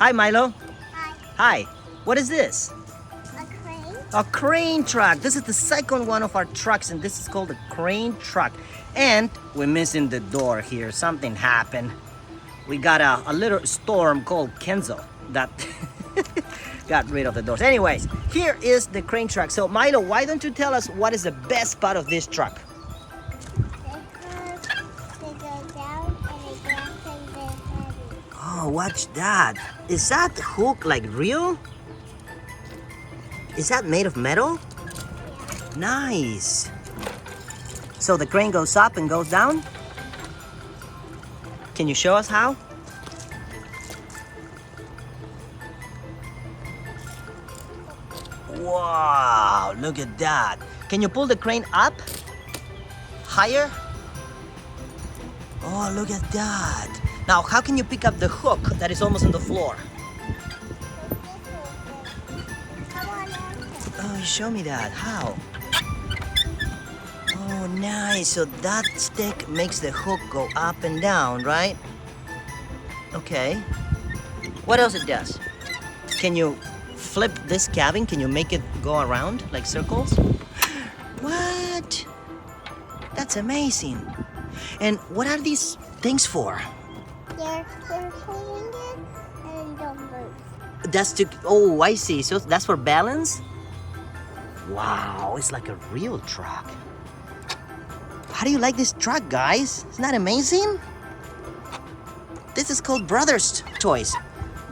Hi, Milo. Hi. Hi. What is this? A crane? A crane truck. This is the second one of our trucks, and this is called a crane truck. And we're missing the door here. Something happened. We got a little storm called Kenzo that got rid of the doors. Anyways, here is the crane truck. So, Milo, why don't you tell us what is the best part of this truck? They go down and they grab them heavy. Oh, watch that. Is that hook like real? Is that made of metal? Yeah. Nice. So the crane goes up and goes down? Can you show us how? Wow, look at that. Can you pull the crane up? Higher? Oh, look at that. Now, how can you pick up the hook that is almost on the floor? Come on now. Oh, show me that. How? Oh, nice. So that stick makes the hook go up and down, right? Okay. What else it does? Can you flip this cabin? Can you make it go around like circles? What? That's amazing. And what are these things for? They're holding it and don't move. That's to, oh, I see. So that's for balance? Wow, it's like a real truck. How do you like this truck, guys? Isn't that amazing? This is called Brother's toys.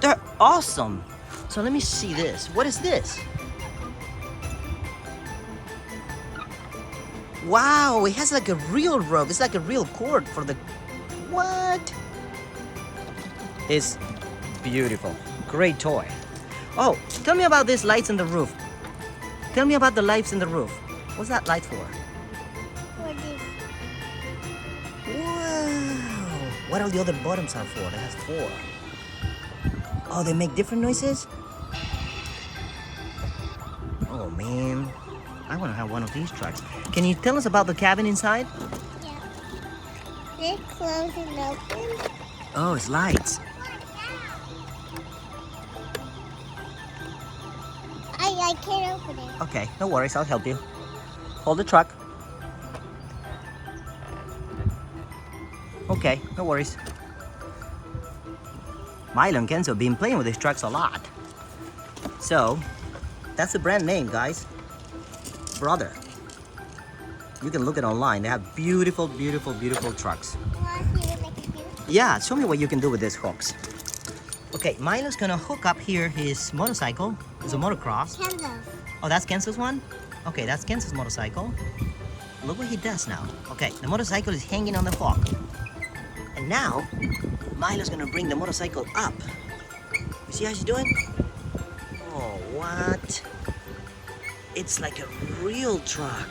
They're awesome. So let me see this. What is this? Wow, it has like a real rope. It's like a real cord for the... What? It's beautiful. Great toy. Oh, tell me about these lights on the roof. Tell me about the lights in the roof. What's that light for? For this. Wow. What all the other buttons are for? It has 4. Oh, they make different noises? Oh, man. I want to have one of these trucks. Can you tell us about the cabin inside? Yeah. They close and open. Oh, it's lights. I can't open it. Okay, no worries. I'll help you. Hold the truck. Okay, no worries. Milo and Kenzo have been playing with these trucks a lot. So, that's the brand name, guys. Brother. You can look it online. They have beautiful, beautiful, beautiful trucks. You want to see what they can do? Yeah, show me what you can do with these hooks. Okay, Milo's gonna hook up here his motorcycle. It's a motocross. Kenzo's. Oh, that's Kenzo's one? Okay, that's Kenzo's motorcycle. Look what he does now. Okay, the motorcycle is hanging on the hook. And now, Milo's gonna bring the motorcycle up. You see how she's doing? Oh, what? It's like a real truck.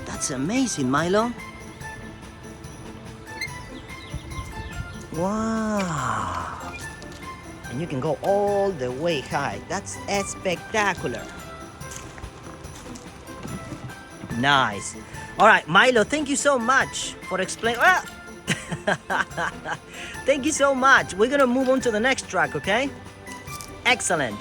That's amazing, Milo. Wow. And you can go all the way high. That's spectacular. Nice. All right, Milo, thank you so much for explaining. Ah! Thank you so much. We're going to move on to the next track, okay? Excellent.